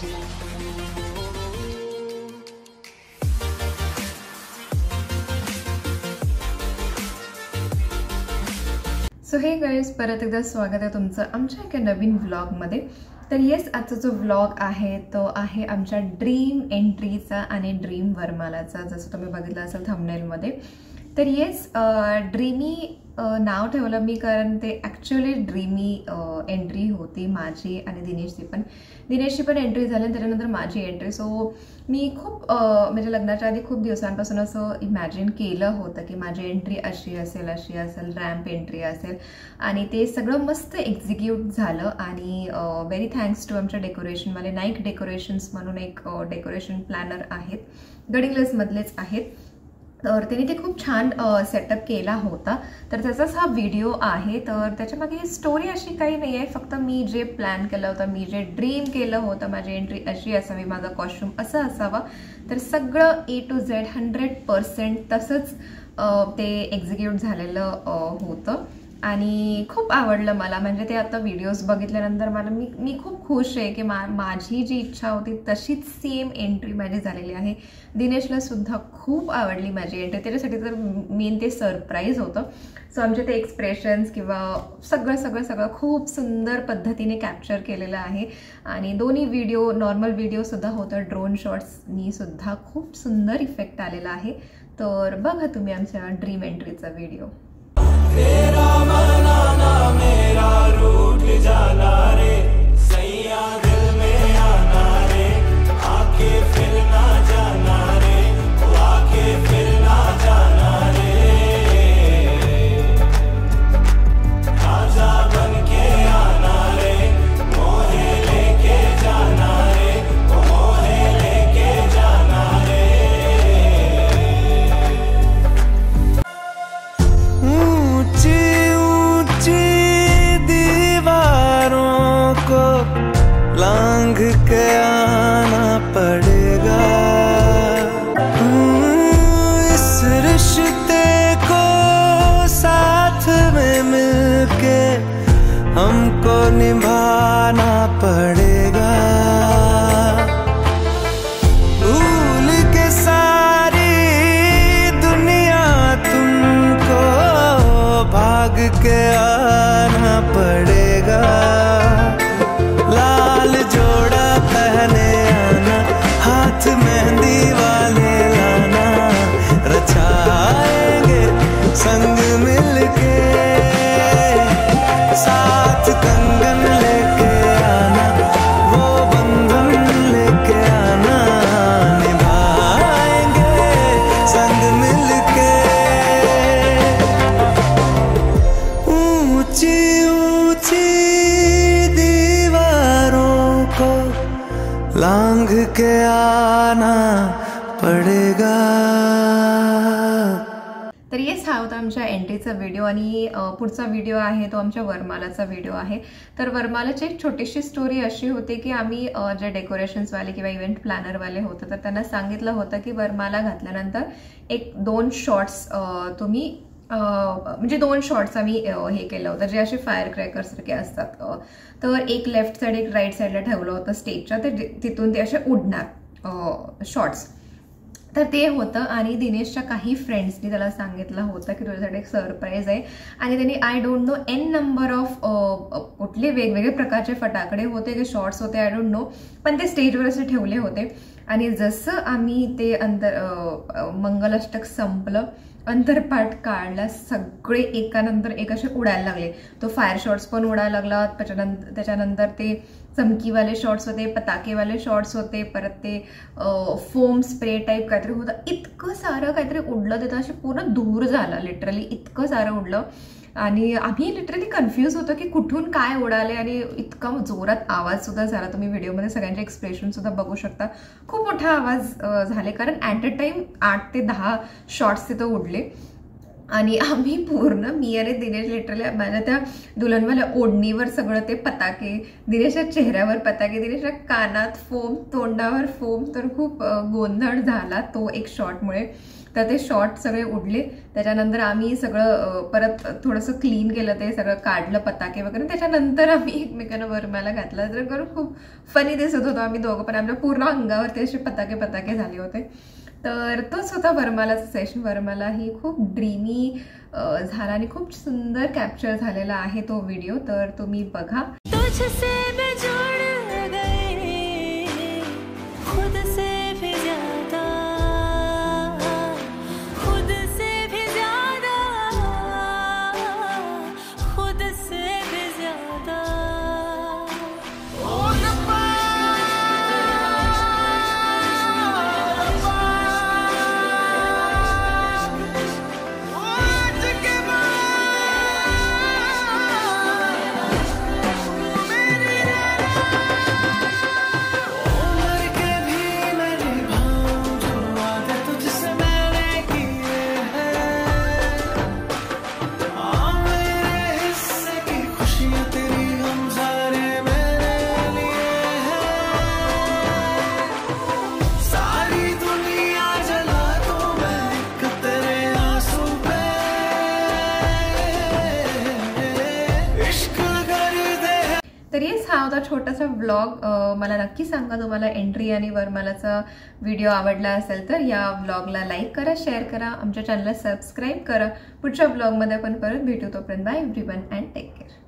सो hey guys, परत एकदा स्वागत आहे तुमचं आमच्या एका नवीन व्लॉगमध्ये। तर येस, आजचा जो व्लॉग आहे तो आहे आमच्या ड्रीम एंट्रीचा आणि ड्रीम वरमालाचा, जसं तुम्ही बघितलं असेल थंबनेलमध्ये। तर येस, ड्रीमी नाव ठेवलं मी कारण ते ॲक्च्युअली ड्रीमी एंट्री होती माझी आणि दिनेशची पण एंट्री झाली, त्याच्यानंतर माझी एंट्री। सो मी खूप म्हणजे लग्नाच्या आधी खूप दिवसांपासून असं इमॅजिन केलं होतं की माझी एंट्री अशी असेल रॅम्प एंट्री असेल, आणि ते सगळं मस्त एक्झिक्यूट झालं। आणि व्हेरी थँक्स टू आमच्या डेकोरेशनवाले, नाईक डेकोरेशन्स म्हणून एक डेकोरेशन प्लॅनर आहेत, गडिंग्लजमधलेच आहेत। तर त्यांनी ते खूप छान सेटअप केला होता, तर त्याचाच हा व्हिडिओ आहे। तर त्याच्यामागे स्टोरी अशी काही नाही आहे, फक्त मी जे प्लॅन केलं होतं, मी जे ड्रीम केलं होतं, माझी एंट्री अशी असावी, माझा कॉस्ट्यूम असं असावा, तर सगळं A to Z 100% तसंच ते एक्झिक्यूट झालेलं होतं आणि खूप आवडलं मला। म्हणजे ते आता व्हिडिओज बघितल्यानंतर मला मी खूप खुश आहे की माझी जी इच्छा होती तशीच सेम एंट्री माझी झालेली आहे। दिनेशला सुद्धा खूप आवडली माझी एंट्री, त्याच्यासाठी तर मेन ते सरप्राईज होतं। सो आमचे ते एक्सप्रेशन्स किंवा सगळं खूप सुंदर पद्धतीने कॅप्चर केलेलं आहे। आणि दोन्ही व्हिडिओ, नॉर्मल व्हिडिओसुद्धा होतं, ड्रोन शॉट्सनी सुद्धा खूप सुंदर इफेक्ट आलेला आहे। तर बघा तुम्ही आमच्या ड्रीम एंट्रीचा व्हिडिओ। तेरा मनाना मेरा रूठ जाना रे, सैया दिल में आना रे, आके फिर ना जाना रे, आके फिर ना जाना रे, राजा बन के आना रे, मोहे लेके जाना रे, मोहे लेके जाना रे। लांघ के आना पड़ेगा, इस रिश्ते को साथ में मिलके हमको निभाना पड़ेगा। भूल के सारी दुनिया तुमको भाग के आना पड़ेगा। लाल जोड़ा पहने आना, हाथ मेहंदी वाले लाना, रचाएंगे संग मिलके, साथ कंगन लेके आना, वो बंधन लेके आना, निभाएंगे संग मिलके। ऊंची ऊंची लांघ के आना पड़ेगा। तर येस, हा होता आमच्या एंट्रीचा व्हिडिओ आणि पुढचा व्हिडिओ आहे तो आमच्या वरमालाचा व्हिडिओ आहे। तर वरमालाची एक छोटीशी स्टोरी अशी होती की आम्ही जे डेकोरेशन्सवाले किंवा इव्हेंट प्लॅनरवाले होते तर त्यांना सांगितलं होतं की वरमाला घातल्यानंतर 1-2 शॉट्स तुम्ही म्हणजे 2 शॉट्स आम्ही हे केलं होतं, जे असे फायर क्रॅकर्ससारखे असतात। तर एक लेफ्ट साईड एक राईट साईडला ठेवलं होतं स्टेजच्या, तर तिथून ते असे उडणार शॉट्स, तर ते होतं। आणि दिनेशच्या काही फ्रेंड्सनी त्याला सांगितलं होतं की तुझ्यासाठी एक सरप्राईज आहे, आणि त्यांनी I don't know N number of कुठले वेगवेगळे प्रकारचे फटाकडे होते की शॉट्स होते, आय डोंट नो, पण ते स्टेजवर असे ठेवले होते। आणि जसं आम्ही ते मंगलाष्टक संपलं, अंतरपाठ काढला, सगळे एकानंतर एक असे उडायला लागले। तो फायर शॉट्स पण उडायला लागला, त्याच्यानंतर ते चमकीवाले शॉट्स होते, पताकेवाले शॉट्स होते, परत ते फोम स्प्रे टाईप काहीतरी होतं, इतकं सारं काहीतरी उडलं, ते तर असे पूर्ण दूर झालं, लिटरली इतकं सारं उडलं। आणि आम्ही लिटरली कन्फ्यूज होतो की कुठून काय उडाले, आणि इतका जोरात आवाज सुद्धा झाला। तुम्ही व्हिडिओमध्ये सगळ्यांचे एक्सप्रेशन सुद्धा बघू शकता, खूप मोठा आवाज झाले, कारण ॲट अ टाइम 8 ते 10 शॉट्स तिथं उडले। आणि आम्ही पूर्ण मी आणि दिनेश लिटरली माझ्या त्या दुल्हनवाल्या ओढणीवर सगळं ते पताके, दिनेशच्या चेहऱ्यावर पताके, दिनेशच्या कानात फोम, तोंडावर फोम, तर खूप गोंधळ झाला तो एक शॉटमुळे. तर ते शॉट सगळे उडले. त्याच्यानंतर आम्ही सगळं परत थोडंसं क्लीन केलं, ते सगळं काढलं पताके वगैरे. त्याच्यानंतर आम्ही एकमेकांना वरमाला घातला. तर करून खूप फनी दिसत होतो आम्ही दोघं पण. आमच्या पूर्ण अंगावरती असे पताके झाले होते. तर तोच होता वरमालाचा सेशन. वरमाला ही खूप ड्रीमी झाला आणि खूप सुंदर कॅप्चर झालेला आहे तो व्हिडिओ. तर तुम्ही बघा. तर येस, हा होता छोटासा व्लॉग. मला नक्की सांगा तुम्हाला एंट्री आणि वरमालाचा व्हिडिओ आवडला असेल तर या व्लॉगला लाईक करा, शेअर करा, आमच्या चॅनलला सबस्क्राईब करा. पुढच्या व्लॉगमध्ये आपण परत भेटू. तोपर्यंत bye everyone and take care.